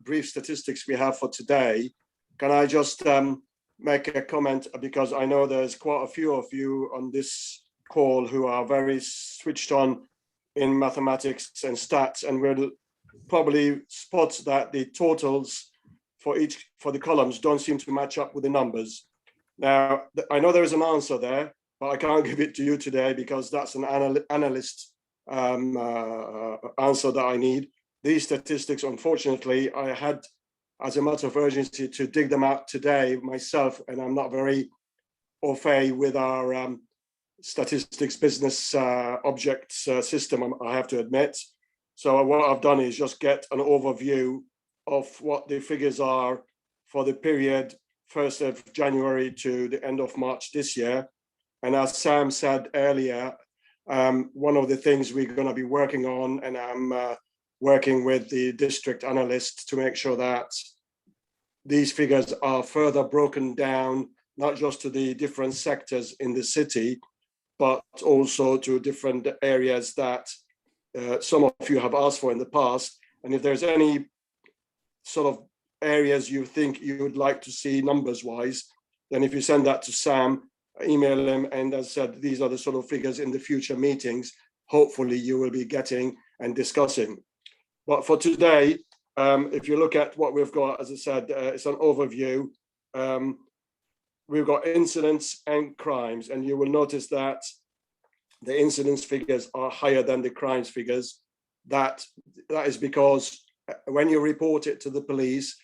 brief statistics we have for today, can I just make a comment, because I know there's quite a few of you on this call who are very switched on in mathematics and stats, and will probably spot that the totals for the columns don't seem to match up with the numbers. Now, I know there is an answer there, but I can't give it to you today because that's an analyst answer that I need. These statistics, unfortunately, I had, as a matter of urgency, to dig them out today myself, and I'm not very au fait with our statistics business objects system, I have to admit. So what I've done is just get an overview of what the figures are for the period 1st of January to the end of March this year. And as Sam said earlier, one of the things we're going to be working on, and I'm working with the district analyst to make sure that these figures are further broken down, not just to the different sectors in the city, but also to different areas that some of you have asked for in the past. And if there's any sort of areas you think you would like to see numbers wise, then if you send that to Sam, email him, and as I said, these are the sort of figures in the future meetings, hopefully you will be getting and discussing. But for today, if you look at what we've got, as I said, it's an overview. We've got incidents and crimes, and you will notice that the incidents figures are higher than the crimes figures. That is because when you report it to the police,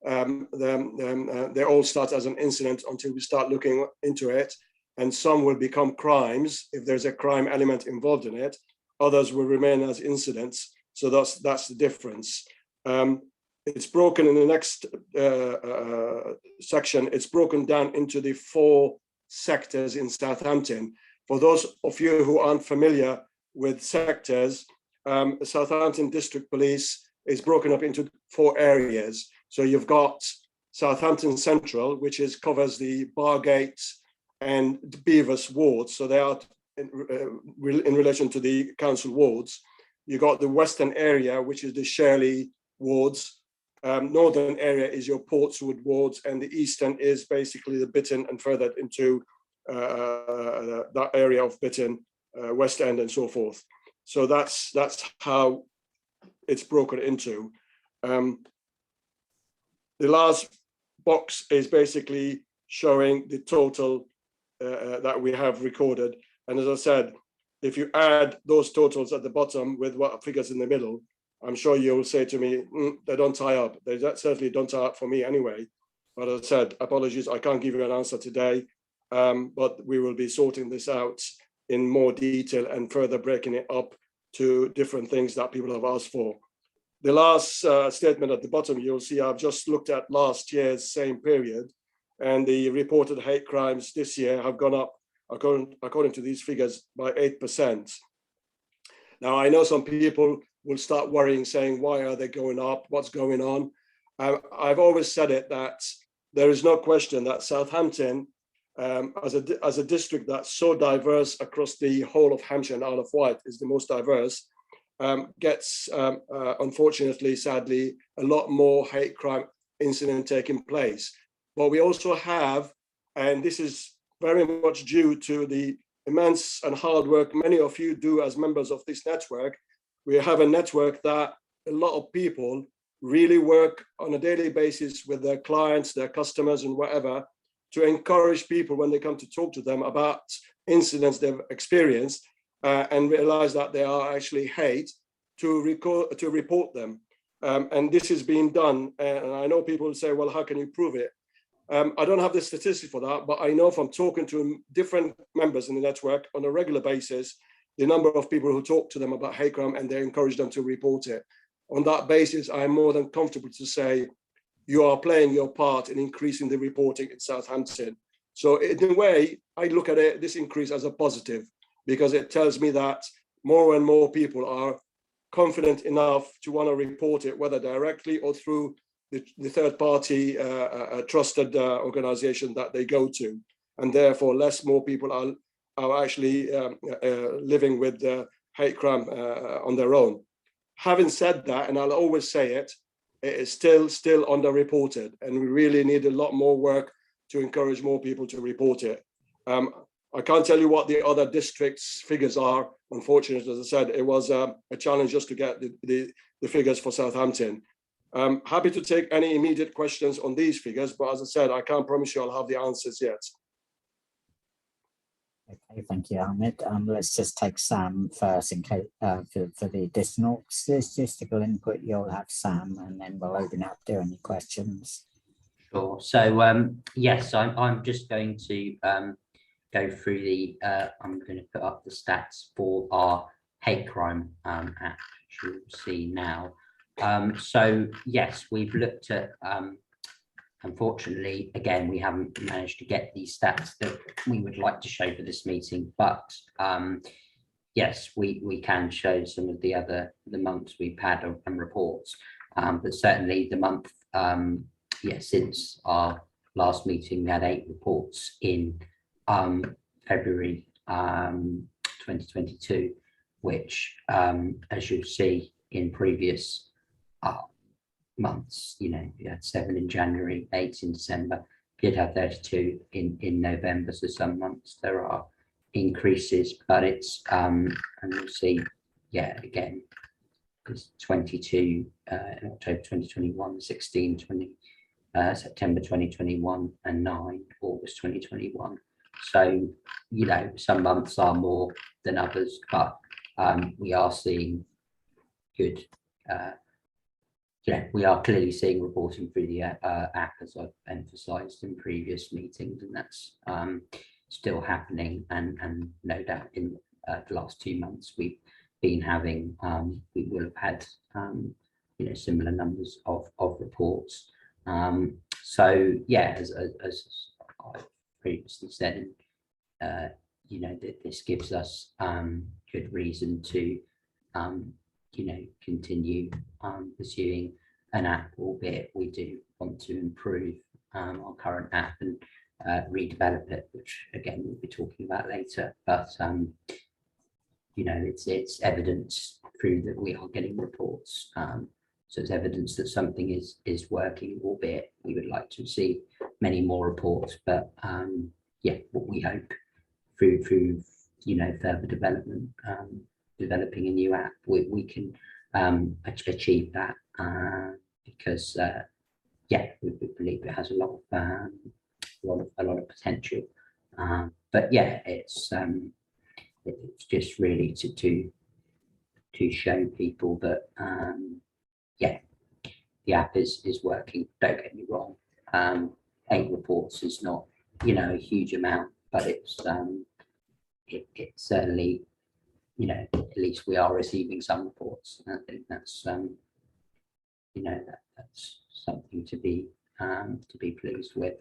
they all start as an incident until we start looking into it, and some will become crimes if there's a crime element involved in it. Others will remain as incidents. So that's the difference. It's broken in the next section. It's broken down into the 4 sectors in Southampton. For those of you who aren't familiar with sectors, Southampton District Police is broken up into 4 areas. So you've got Southampton Central, which covers the Bargate and Beavers wards. So they are in relation to the council wards. You got the Western area, which is the Shirley wards. Northern area is your Portswood wards, and the Eastern is basically the Bitton and further into that area of Bitton, West End, and so forth. So that's how it's broken into. The last box is basically showing the total that we have recorded. And as I said, if you add those totals at the bottom with what figures in the middle, I'm sure you'll say to me, they don't tie up. They certainly don't tie up for me anyway. But as I said, apologies, I can't give you an answer today, but we will be sorting this out in more detail and further breaking it up to different things that people have asked for. The last statement at the bottom, you'll see I've just looked at last year's same period, and the reported hate crimes this year have gone up, according to these figures, by 8%. Now, I know some people will start worrying, saying, why are they going up? What's going on? I've always said it, that there is no question that Southampton, as a district that's so diverse across the whole of Hampshire and Isle of Wight, is the most diverse, gets, unfortunately, sadly, a lot more hate crime incident taking place. But we also have, and this is very much due to the immense and hard work many of you do as members of this network. We have a network that a lot of people really work on a daily basis with their clients, their customers, and whatever, to encourage people when they come to talk to them about incidents they've experienced and realize that they are actually hate, to report them. And this is being done. And I know people will say, well, how can you prove it? I don't have the statistics for that, but I know from talking to different members in the network on a regular basis, the number of people who talk to them about hate crime and they encourage them to report it. On that basis, I'm more than comfortable to say you are playing your part in increasing the reporting in Southampton. So in a way, I look at this increase as a positive, because it tells me that more and more people are confident enough to want to report it, whether directly or through the third party trusted organization that they go to. And therefore, more people are actually living with hate crime on their own. Having said that, and I'll always say it, it is still underreported, and we really need a lot more work to encourage more people to report it. I can't tell you what the other districts' figures are. Unfortunately, as I said, it was a challenge just to get the figures for Southampton. Happy to take any immediate questions on these figures, but as I said, I can't promise you I'll have the answers yet. Okay, thank you, Ahmed. Let's just take Sam first in case for the additional statistical input. You'll have Sam, and then we'll open up to any questions. Sure. So yes, I'm just going to go through the. I'm going to put up the stats for our hate crime app, which you'll see now. So yes, we've looked at. Unfortunately, again, we haven't managed to get these stats that we would like to show for this meeting, but yes, we can show some of the months we've had and reports, but certainly the month, since our last meeting, we had 8 reports in February 2022, which, as you'll see in previous months, you had 7 in January, 8 in December, did have 32 in November. So some months there are increases, but it's and you'll see, again, there's 22 in October 2021, 16, 20 September 2021, and 9 August 2021. So some months are more than others, but we are seeing good. We are clearly seeing reporting through the app, as I've emphasised in previous meetings, and that's still happening. And no doubt in the last 2 months we've been having, we will have had similar numbers of reports. So as I previously said, this gives us good reason to continue pursuing an app, albeit we do want to improve our current app and redevelop it, which again we'll be talking about later. But it's evidence through that we are getting reports, so it's evidence that something is working, albeit we would like to see many more reports. But what we hope through further development, developing a new app, we can achieve that, because we believe it has a lot of potential. But it's just really to show people that the app is working. Don't get me wrong, 8 reports is not a huge amount, but it's certainly, at least we are receiving some reports. I think that's that's something to be pleased with.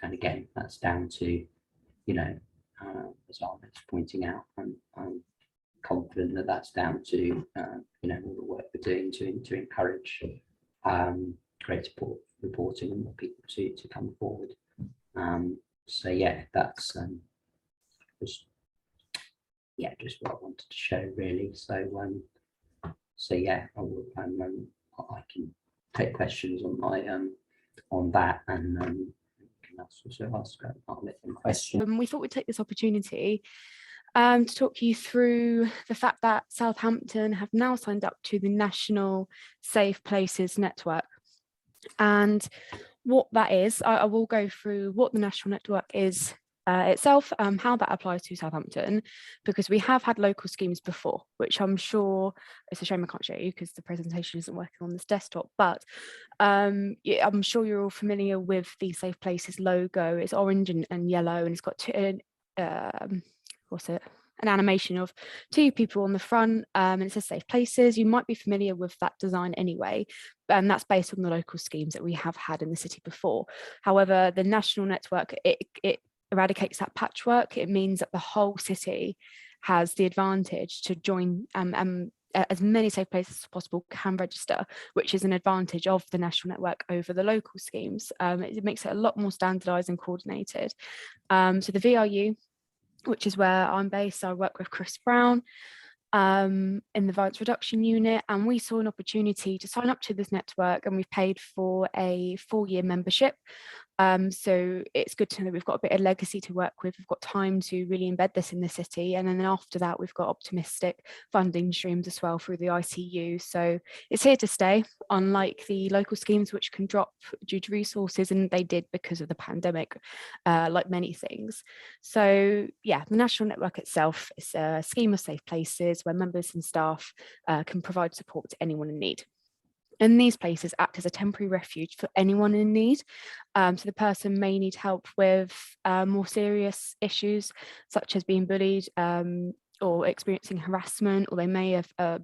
And again, that's down to as Ahmed's pointing out, I'm confident that that's down to all the work we're doing to encourage greater reporting and more people to come forward. So that's just what I wanted to show, really. So I can take questions on my on that, and can also ask Ahmed a question. We thought we'd take this opportunity to talk you through the fact that Southampton have now signed up to the National Safe Places Network, and what that is. I will go through what the national network is itself, how that applies to Southampton, because we have had local schemes before, which I'm sure, it's a shame I can't show you because the presentation isn't working on this desktop, but I'm sure you're all familiar with the Safe Places logo. It's orange and yellow, and it's got an animation of 2 people on the front, and it says Safe Places. You might be familiar with that design anyway, and that's based on the local schemes that we have had in the city before. However, the national network, it eradicates that patchwork. It means that the whole city has the advantage to join, as many safe places as possible can register, which is an advantage of the national network over the local schemes. It makes it a lot more standardised and coordinated. So the VRU, which is where I'm based, I work with Chris Brown. in the violence reduction unit, and we saw an opportunity to sign up to this network, and we've paid for a 4-year membership. So it's good to know we've got a bit of legacy to work with. We've got time to really embed this in the city. And then after that, we've got optimistic funding streams as well through the ITU. So it's here to stay, unlike the local schemes, which can drop due to resources, and they did because of the pandemic, like many things. So yeah, the national network itself is a scheme of safe places where members and staff can provide support to anyone in need. And these places act as a temporary refuge for anyone in need. So the person may need help with more serious issues, such as being bullied or experiencing harassment, or they may have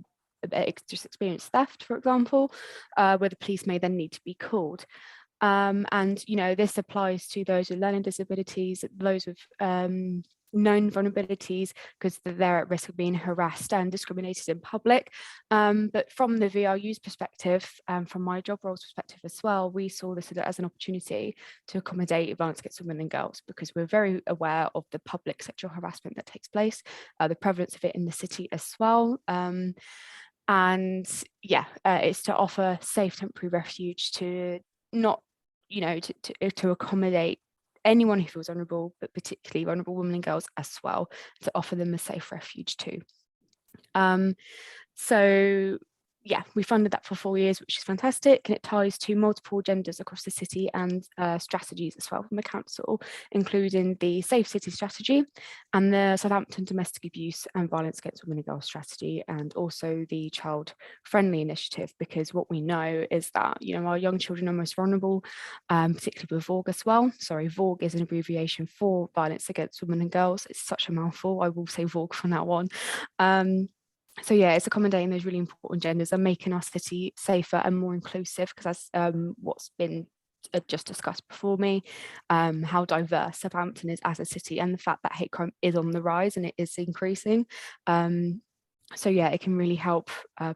just experienced theft, for example, where the police may then need to be called. And, you know, this applies to those with learning disabilities, those with known vulnerabilities, because they're at risk of being harassed and discriminated in public. But from the VRU's perspective, from my job role's perspective as well, we saw this as an opportunity to accommodate violence against women and girls, because we're very aware of the public sexual harassment that takes place, the prevalence of it in the city as well. And yeah, it's to offer safe temporary refuge to not, you know, to accommodate anyone who feels vulnerable, but particularly vulnerable women and girls as well, to offer them a safe refuge too. So yeah, we funded that for 4 years, which is fantastic, and it ties to multiple agendas across the city and strategies as well from the council, including the Safe City strategy and the Southampton domestic abuse and violence against women and girls strategy, and also the child friendly initiative, because what we know is that, you know, our young children are most vulnerable, particularly with VOG as well. Sorry, VOG is an abbreviation for violence against women and girls. It's such a mouthful. I will say VOG from now on. So yeah, it's accommodating those really important genders and making our city safer and more inclusive, because as what's been just discussed before me, how diverse Southampton is as a city, and the fact that hate crime is on the rise and it is increasing. So yeah, it can really help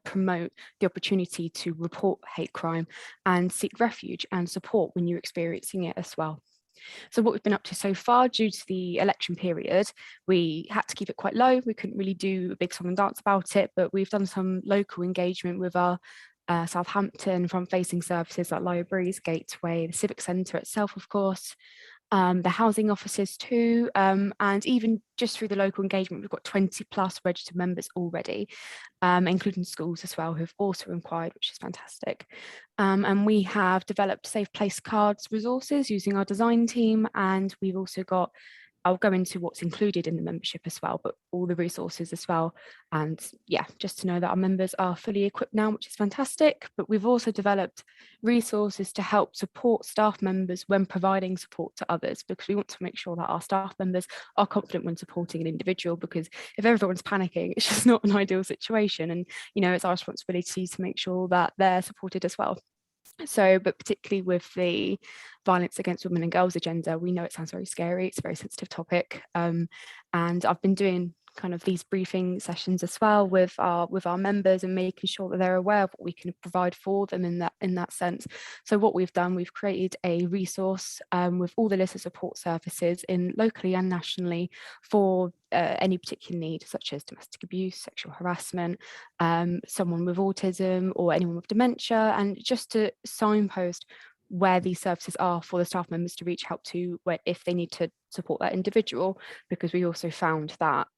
promote the opportunity to report hate crime and seek refuge and support when you're experiencing it as well. So what we've been up to so far, due to the election period, we had to keep it quite low. We couldn't really do a big song and dance about it, but we've done some local engagement with our Southampton front-facing services like libraries, Gateway, the Civic Centre itself, of course, the housing offices too, and even just through the local engagement, we've got 20 plus registered members already, including schools as well, who've also inquired, which is fantastic. And we have developed safe place cards resources using our design team, and we've also got, I'll go into what's included in the membership as well, but all the resources as well. And yeah, just to know that our members are fully equipped now, which is fantastic. But we've also developed resources to help support staff members when providing support to others, because we want to make sure that our staff members are confident when supporting an individual, because if everyone's panicking, it's just not an ideal situation. And, you know, it's our responsibility to make sure that they're supported as well. So, but particularly with the violence against women and girls agenda, we know it sounds very scary. It's a very sensitive topic. And I've been doing kind of these briefing sessions as well with our members, and making sure that they're aware of what we can provide for them in that sense. So what we've done, we've created a resource with all the list of support services in locally and nationally for any particular need, such as domestic abuse, sexual harassment, someone with autism, or anyone with dementia, and just to signpost where these services are for the staff members to reach out to if they need to support that individual, because we also found that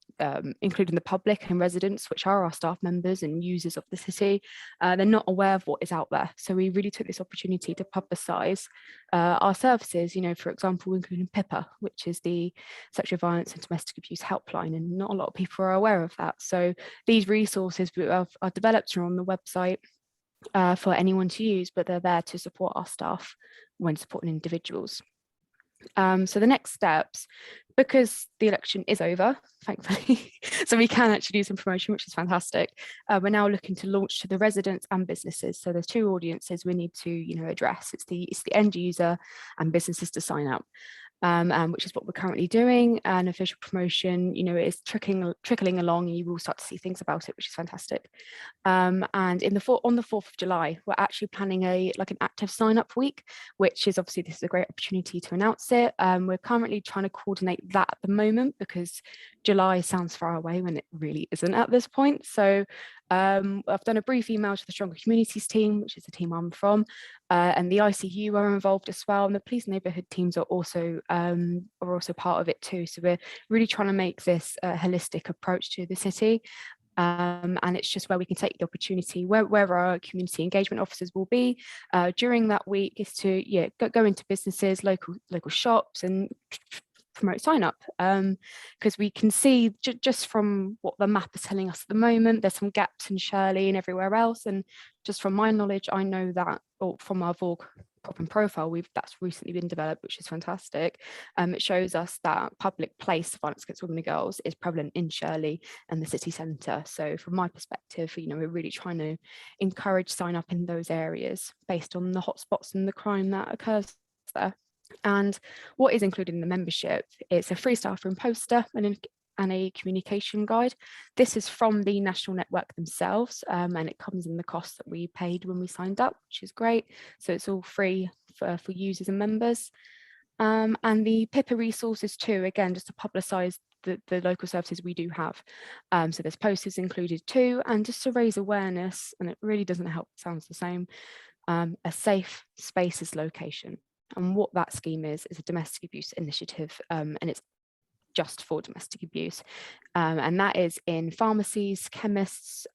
including the public and residents, which are our staff members and users of the city, they're not aware of what is out there. So we really took this opportunity to publicise our services, you know, for example, including PIPA, which is the Sexual Violence and Domestic Abuse Helpline, and not a lot of people are aware of that. So these resources are developed on the website for anyone to use, but they're there to support our staff when supporting individuals. So the next steps, because the election is over, thankfully, so we can actually do some promotion, which is fantastic. We're now looking to launch to the residents and businesses. So there's two audiences we need to, you know, address. It's the end user and businesses to sign up. which is what we're currently doing. An official promotion, you know, is trickling along, and you will start to see things about it, which is fantastic. And on the 4th of July, we're actually planning an active sign-up week, which is obviously, this is a great opportunity to announce it. We're currently trying to coordinate that at the moment, because July sounds far away when it really isn't at this point. So I've done a brief email to the Stronger Communities team, which is the team I'm from, and the ICU are involved as well, and the police neighbourhood teams are also part of it too. So we're really trying to make this a holistic approach to the city. And it's just where we can take the opportunity, where our community engagement officers will be during that week, is to go into businesses, local shops, and promote sign up, because we can see just from what the map is telling us at the moment, there's some gaps in Shirley and everywhere else. And just from my knowledge, I know that, or from our VOG prop and profile that's recently been developed, which is fantastic. It shows us that public place violence against women and girls is prevalent in Shirley and the city centre. So from my perspective, you know, we're really trying to encourage sign up in those areas based on the hotspots and the crime that occurs there. And what is included in the membership, it's a free staff room poster and a communication guide. This is from the national network themselves, and it comes in the cost that we paid when we signed up, which is great. So it's all free for users and members. And the PIPA resources too, again, just to publicise the local services we do have. So there's posters included too, and just to raise awareness, and it really doesn't help, it sounds the same, a safe spaces location. And what that scheme is a domestic abuse initiative, and it's just for domestic abuse. And that is in pharmacies, chemists,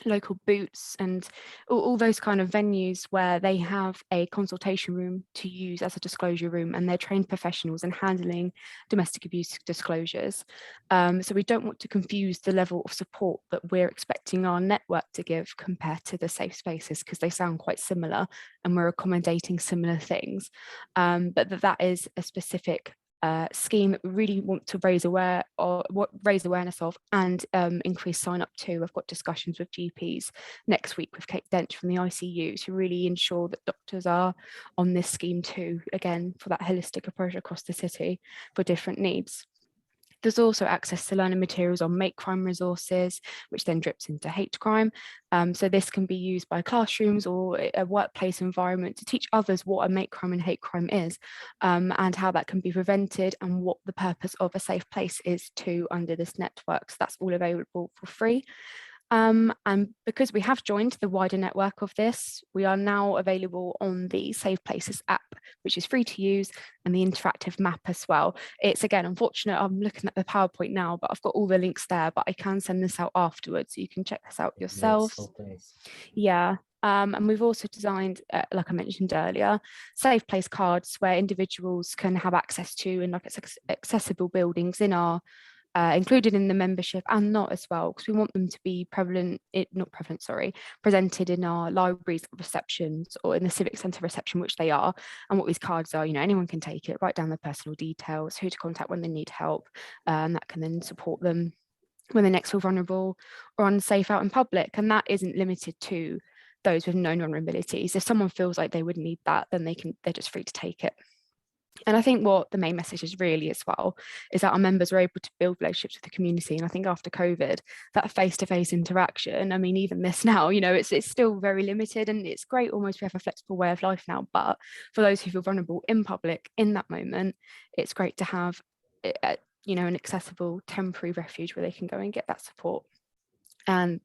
local boots, and all those kind of venues where they have a consultation room to use as a disclosure room, and they're trained professionals in handling domestic abuse disclosures. So we don't want to confuse the level of support that we're expecting our network to give compared to the safe spaces, because they sound quite similar and we're accommodating similar things. But that is a specific scheme that we really want to raise awareness of and increase sign up to. I've got discussions with GPs next week with Kate Dench from the ICU to really ensure that doctors are on this scheme too, again, for that holistic approach across the city for different needs. There's also access to learning materials on make crime resources, which then drips into hate crime. So this can be used by classrooms or a workplace environment to teach others what a make crime and hate crime is, and how that can be prevented, and what the purpose of a safe place is too under this network. So that's all available for free. And because we have joined the wider network of this, we are now available on the Safe Places app, which is free to use, and the interactive map as well. It's, again, unfortunate, I'm looking at the PowerPoint now, but I've got all the links there, but I can send this out afterwards, so you can check this out yourselves. Yeah. And we've also designed, like I mentioned earlier, safe place cards where individuals can have access to, and like accessible buildings in our included in the membership and not as well, because we want them to be presented in our libraries receptions or in the civic centre reception, which they are. And what these cards are, you know, anyone can take it, write down their personal details, who to contact when they need help, and that can then support them when they next feel vulnerable or unsafe out in public. And that isn't limited to those with known vulnerabilities. If someone feels like they would need that, then they're just free to take it. And I think what the main message is really as well is that our members are able to build relationships with the community. And I think after COVID, that face-to-face interaction, I mean, even this now, you know, it's still very limited, and it's great almost we have a flexible way of life now. But for those who feel vulnerable in public in that moment, it's great to have, you know, an accessible temporary refuge where they can go and get that support. And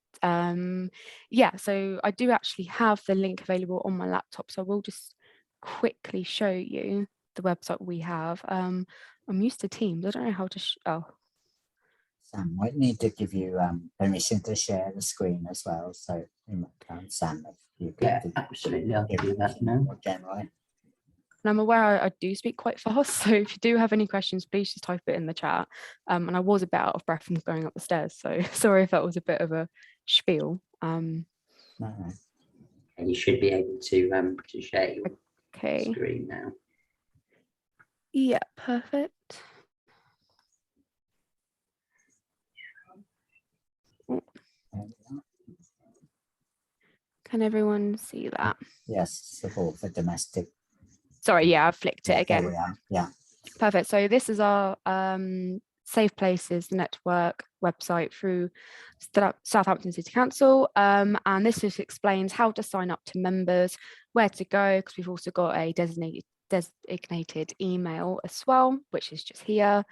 yeah, so I do actually have the link available on my laptop. So I will just quickly show you the website we have. I'm used to Teams. I don't know how to Sam might need to give you permission to share the screen as well. So Sam, if you could. Yeah, absolutely. I'll do that now. Generally. And I'm aware I do speak quite fast, so if you do have any questions, please just type it in the chat. And I was a bit out of breath from going up the stairs, so sorry if that was a bit of a spiel. No. And you should be able to share your screen now. Yeah, perfect. Can everyone see that? Yes, support for domestic. Sorry, yeah, I flicked it again. There we are. Yeah. Perfect. So this is our Safe Places Network website through Southampton City Council. And this just explains how to sign up to members, where to go, because we've also got a designated email as well, which is just here.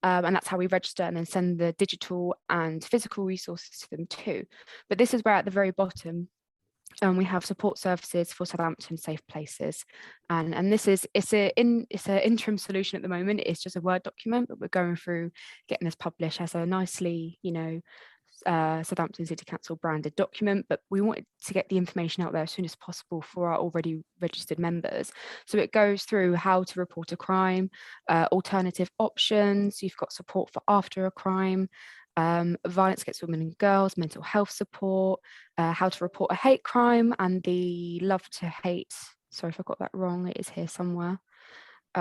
And that's how we register and then send the digital and physical resources to them too. But this is where at the very bottom, we have support services for Southampton Safe Places, and this is it's an interim solution at the moment. It's just a Word document, but we're going through getting this published as a nicely, Southampton City Council branded document, but we wanted to get the information out there as soon as possible for our already registered members. So it goes through how to report a crime, alternative options. You've got support for after a crime, violence against women and girls, mental health support, how to report a hate crime, and the love to hate. Sorry if I got that wrong, it is here somewhere.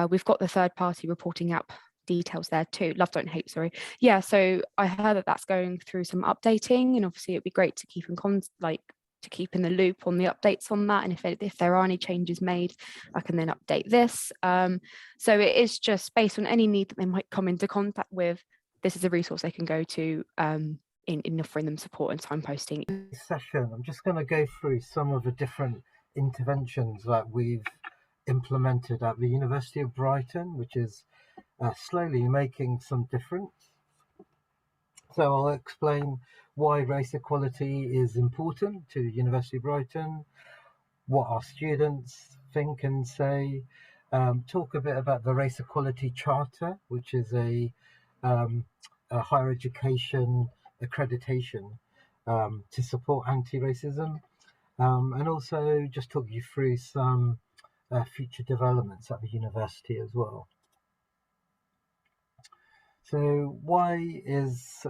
We've got the third party reporting app details there too. Love Don't Hate, sorry. Yeah, so I heard that that's going through some updating, and obviously it'd be great to keep in the loop on the updates on that, and if there are any changes made, I can then update this. So it is just based on any need that they might come into contact with. This is a resource they can go to in offering them support and signposting. Session, I'm just going to go through some of the different interventions that we've implemented at the University of Brighton, which is slowly making some difference. So I'll explain why race equality is important to the University of Brighton, what our students think and say, talk a bit about the Race Equality Charter, which is a higher education accreditation to support anti-racism, and also just talk you through some future developments at the university as well. So why is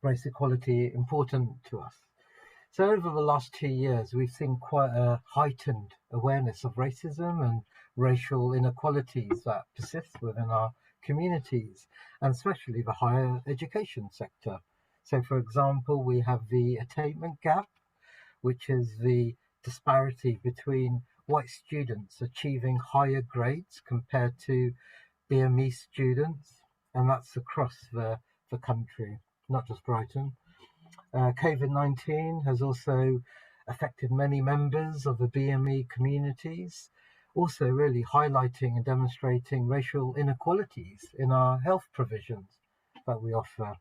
race equality important to us? So over the last 2 years, we've seen quite a heightened awareness of racism and racial inequalities that persist within our communities, and especially the higher education sector. So for example, we have the attainment gap, which is the disparity between white students achieving higher grades compared to BME students, and that's across the country, not just Brighton. COVID-19 has also affected many members of the BME communities, also really highlighting and demonstrating racial inequalities in our health provisions that we offer.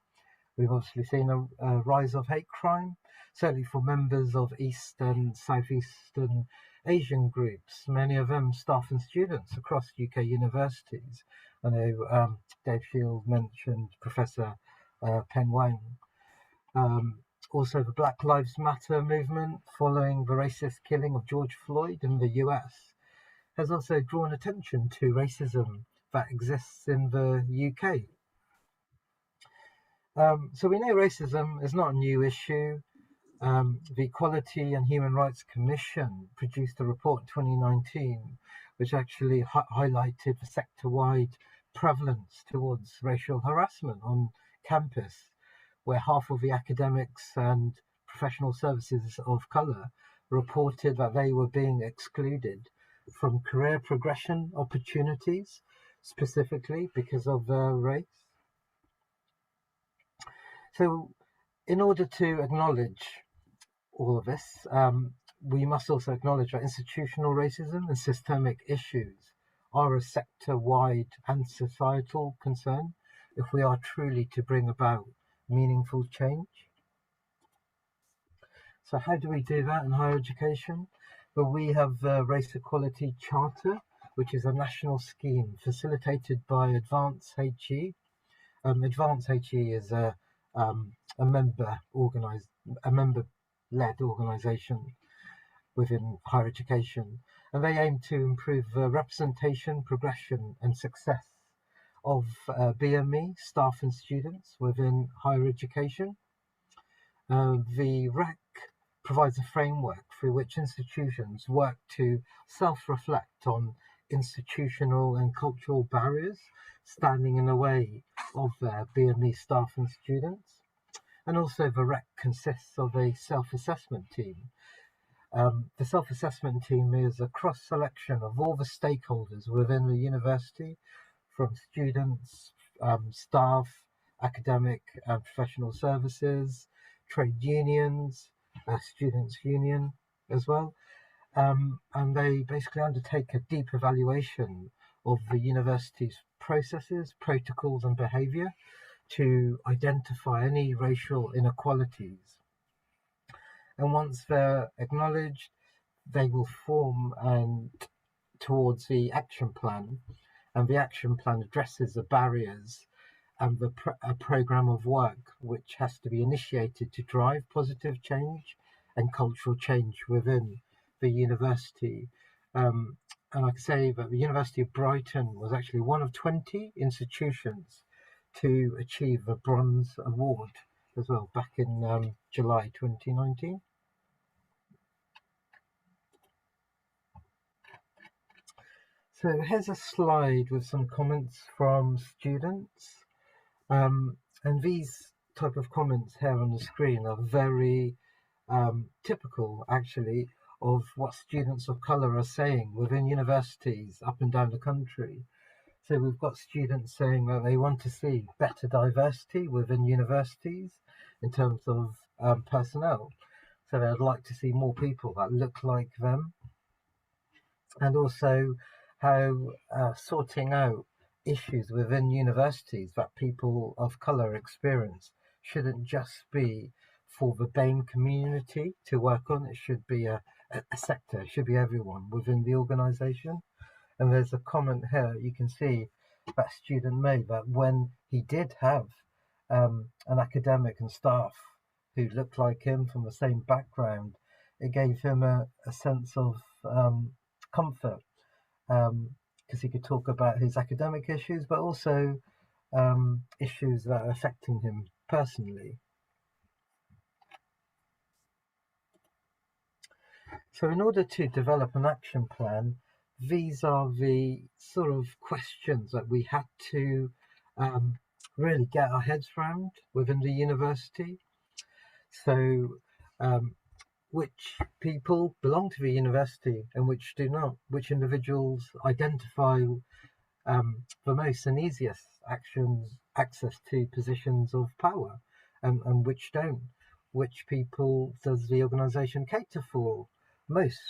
We've obviously seen a rise of hate crime, certainly for members of East and Southeastern Asian groups, many of them staff and students across UK universities. I know Dave Shield mentioned Professor Peng Wang. Also the Black Lives Matter movement following the racist killing of George Floyd in the US has also drawn attention to racism that exists in the UK. So we know racism is not a new issue. The Equality and Human Rights Commission produced a report in 2019, which actually highlighted the sector-wide prevalence towards racial harassment on campus, where half of the academics and professional services of colour reported that they were being excluded from career progression opportunities, specifically because of their race. So in order to acknowledge all of this, we must also acknowledge that institutional racism and systemic issues are a sector-wide and societal concern if we are truly to bring about meaningful change. So how do we do that in higher education? Well, we have the Race Equality Charter, which is a national scheme facilitated by Advance HE. Advance HE is a member-led organisation within higher education, and they aim to improve the representation, progression and success of BME staff and students within higher education. The REC provides a framework through which institutions work to self-reflect on institutional and cultural barriers standing in the way of their BME staff and students. And also the REC consists of a self-assessment team The self-assessment team is a cross-selection of all the stakeholders within the university, from students, staff, academic and professional services, trade unions, students' union as well. And they basically undertake a deep evaluation of the university's processes, protocols and behaviour to identify any racial inequalities. And once they're acknowledged, they will form towards the action plan, and the action plan addresses the barriers and a programme of work which has to be initiated to drive positive change and cultural change within the university. And I can say that the University of Brighton was actually one of 20 institutions to achieve a bronze award as well back in July 2019. So here's a slide with some comments from students. And these type of comments here on the screen are very typical, actually, of what students of colour are saying within universities up and down the country. So we've got students saying that they want to see better diversity within universities in terms of personnel. So they'd like to see more people that look like them. And also how sorting out issues within universities that people of colour experience shouldn't just be for the BAME community to work on. It should be a sector, it should be everyone within the organisation. And there's a comment here, you can see that student made that when he did have an academic and staff who looked like him from the same background, it gave him a sense of comfort, because he could talk about his academic issues, but also issues that are affecting him personally. So in order to develop an action plan, these are the sort of questions that we had to really get our heads around within the university. So which people belong to the university and which do not, which individuals identify the most and easiest access to positions of power, and which don't, which people does the organisation cater for most,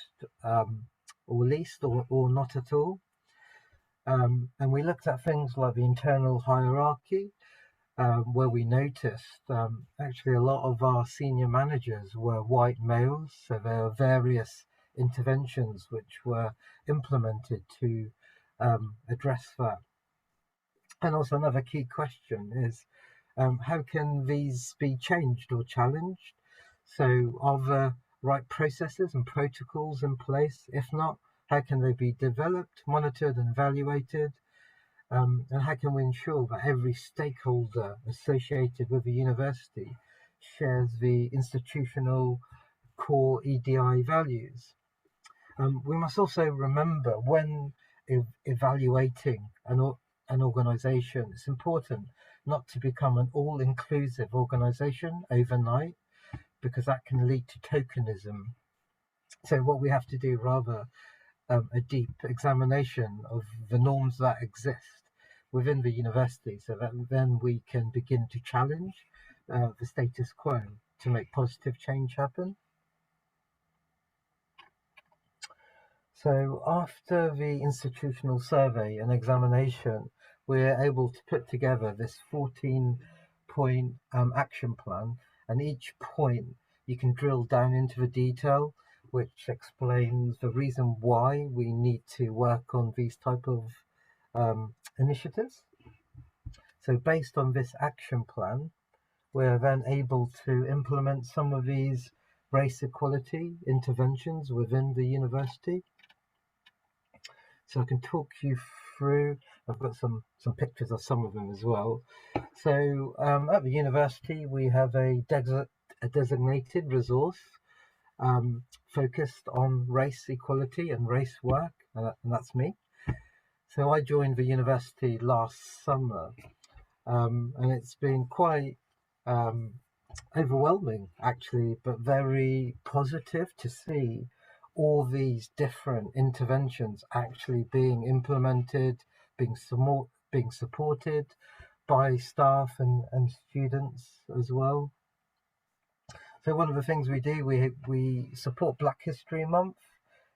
or least, or not at all. And we looked at things like the internal hierarchy, where we noticed actually a lot of our senior managers were white males, so there are various interventions which were implemented to address that. And also another key question is, how can these be changed or challenged? So are the right processes and protocols in place? If not, how can they be developed, monitored and evaluated? And how can we ensure that every stakeholder associated with the university shares the institutional core EDI values? We must also remember, when evaluating an organisation, it's important not to become an all-inclusive organisation overnight, because that can lead to tokenism. So what we have to do, rather, a deep examination of the norms that exist within the university, so that then we can begin to challenge the status quo to make positive change happen. So after the institutional survey and examination, we're able to put together this 14-point action plan, and each point you can drill down into the detail, which explains the reason why we need to work on these type of initiatives. So based on this action plan, we're then able to implement some of these race equality interventions within the university. So I can talk you through, I've got some pictures of some of them as well. So at the university, we have a designated resource focused on race equality and race work, and that's me. So I joined the university last summer, and it's been quite overwhelming, actually, but very positive to see all these different interventions actually being implemented, being supported by staff and students as well. So one of the things we do, we support Black History Month,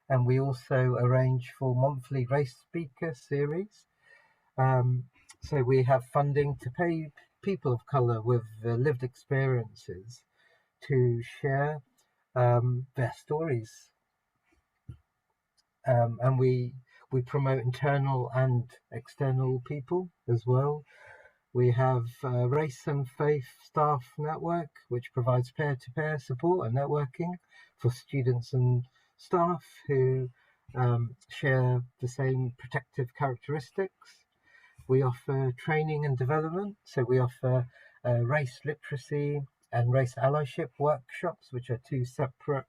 and we also arrange for monthly race speaker series. So we have funding to pay people of colour with lived experiences to share their stories. And we promote internal and external people as well. We have Race and Faith Staff Network, which provides peer-to-peer support and networking for students and staff who share the same protective characteristics. We offer training and development, so we offer race literacy and race allyship workshops, which are two separate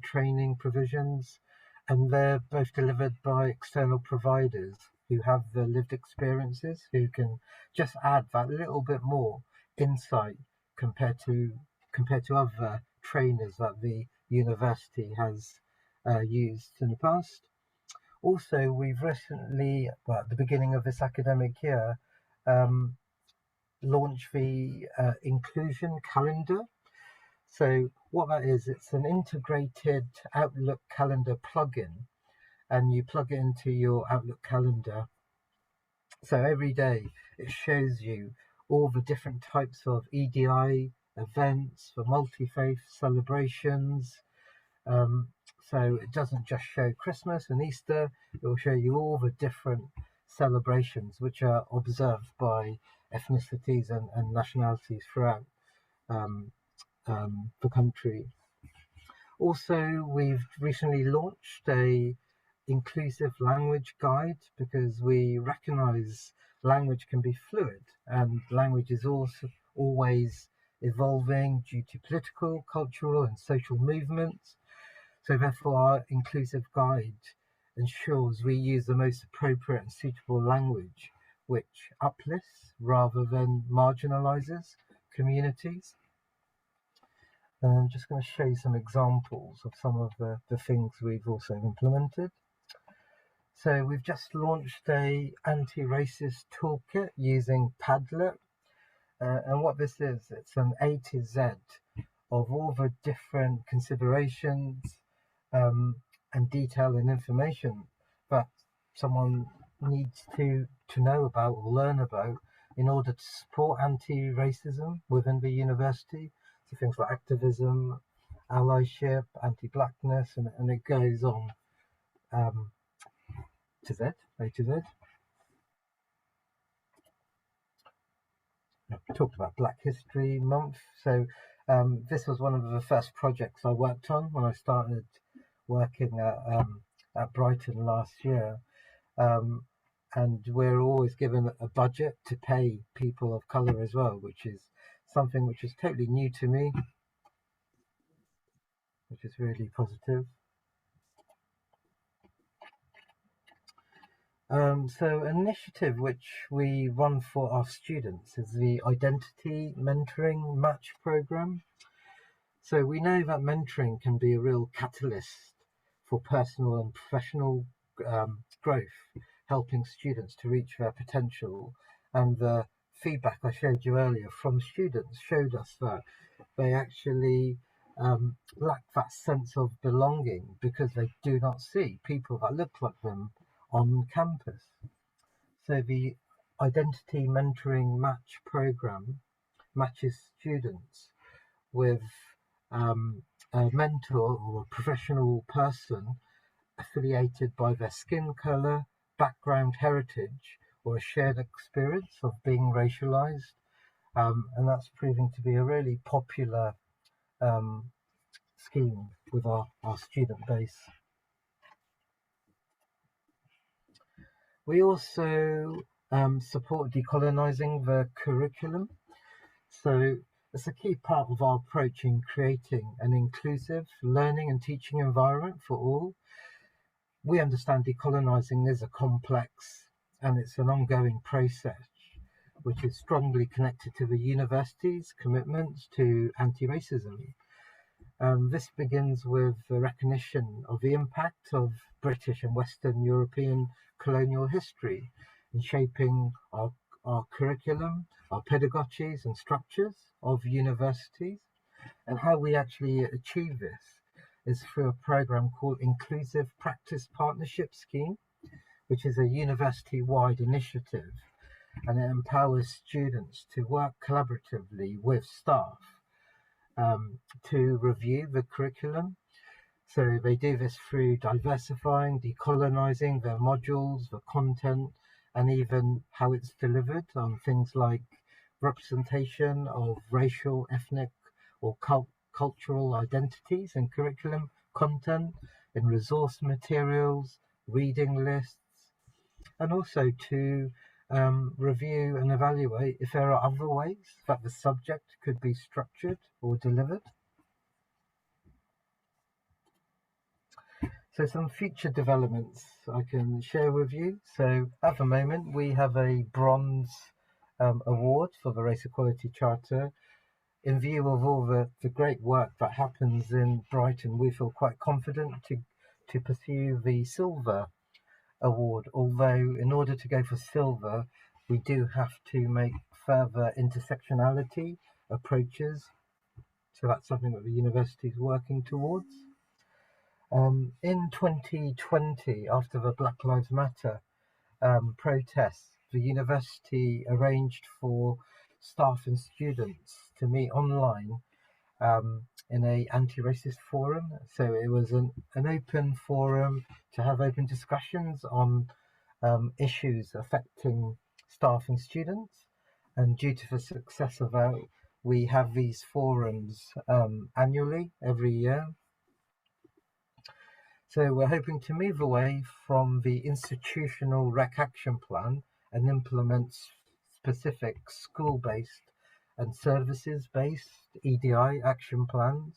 training provisions, and they're both delivered by external providers who have the lived experiences, who can just add that little bit more insight compared to other trainers that the university has used in the past. Also, we've recently, well, at the beginning of this academic year, launched the inclusion calendar. So what that is, it's an integrated Outlook calendar plugin, and you plug it into your Outlook calendar. So every day it shows you all the different types of EDI events for multi-faith celebrations. So it doesn't just show Christmas and Easter, it will show you all the different celebrations which are observed by ethnicities and nationalities throughout the country. Also, we've recently launched a inclusive language guide because we recognize language can be fluid and language is also always evolving due to political, cultural and social movements. So therefore our inclusive guide ensures we use the most appropriate and suitable language which uplifts rather than marginalizes communities. And I'm just going to show you some examples of some of the things we've also implemented. So we've just launched a anti-racist toolkit using Padlet. And what this is, it's an A to Z of all the different considerations and detail and information that someone needs to know about or learn about in order to support anti-racism within the university. So things like activism, allyship, anti-blackness, and it goes on to Z, A to Z. I talked about Black History Month. So this was one of the first projects I worked on when I started working at Brighton last year. And we're always given a budget to pay people of colour as well, which is something which is totally new to me, which is really positive. So an initiative which we run for our students is the Identity Mentoring Match Programme. So we know that mentoring can be a real catalyst for personal and professional growth, helping students to reach their potential. And the feedback I showed you earlier from students showed us that they actually lack that sense of belonging because they do not see people that look like them on campus. So the Identity Mentoring Match Programme matches students with a mentor or a professional person affiliated by their skin colour, background, heritage, or a shared experience of being racialized. And that's proving to be a really popular scheme with our student base. We also support decolonising the curriculum. So it's a key part of our approach in creating an inclusive learning and teaching environment for all. We understand decolonising is a complex and it's an ongoing process, which is strongly connected to the university's commitments to anti-racism. This begins with the recognition of the impact of British and Western European colonial history in shaping our curriculum, our pedagogies and structures of universities. And how we actually achieve this is through a program called Inclusive Practice Partnership Scheme, which is a university-wide initiative, and it empowers students to work collaboratively with staff to review the curriculum. So they do this through diversifying, decolonizing their modules, the content, and even how it's delivered on things like representation of racial, ethnic, or cultural identities in curriculum content, in resource materials, reading lists, and also to review and evaluate if there are other ways that the subject could be structured or delivered. So some future developments I can share with you. So at the moment we have a bronze award for the Race Equality Charter. In view of all the great work that happens in Brighton, we feel quite confident to pursue the silver award, although in order to go for silver we do have to make further intersectionality approaches, so that's something that the university is working towards. In 2020, after the Black Lives Matter protests, the university arranged for staff and students to meet online in a anti-racist forum. So it was an open forum to have open discussions on issues affecting staff and students. And due to the success of that, we have these forums annually, every year. So we're hoping to move away from the institutional REC action plan and implement specific school-based and services-based EDI action plans,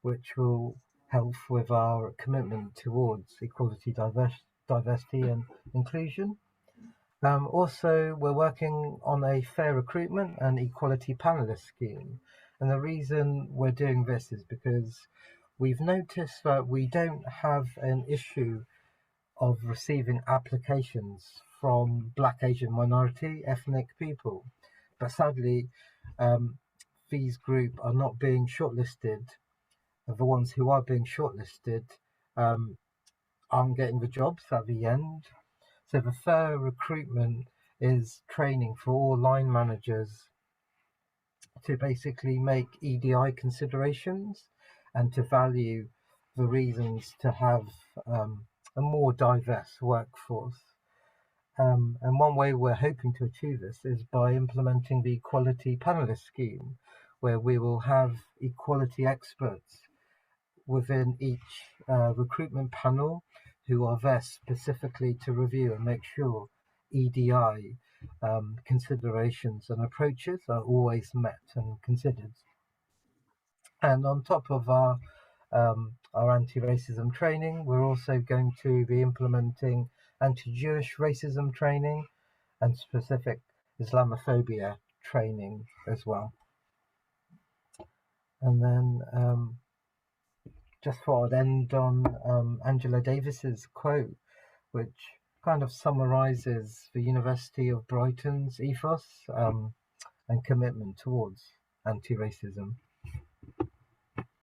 which will help with our commitment towards equality, diversity and inclusion. Also, we're working on a fair recruitment and equality panelist scheme. And the reason we're doing this is because we've noticed that we don't have an issue of receiving applications from Black, Asian, minority, ethnic people. But sadly, these groups are not being shortlisted. The ones who are being shortlisted aren't getting the jobs at the end. So the fair recruitment is training for all line managers to basically make EDI considerations and to value the reasons to have a more diverse workforce. And one way we're hoping to achieve this is by implementing the Equality Panelist Scheme, where we will have equality experts within each recruitment panel who are there specifically to review and make sure EDI considerations and approaches are always met and considered. And on top of our anti-racism training, we're also going to be implementing anti-Jewish racism training and specific Islamophobia training as well. And then just thought I'd end on Angela Davis's quote, which kind of summarizes the University of Brighton's ethos and commitment towards anti-racism.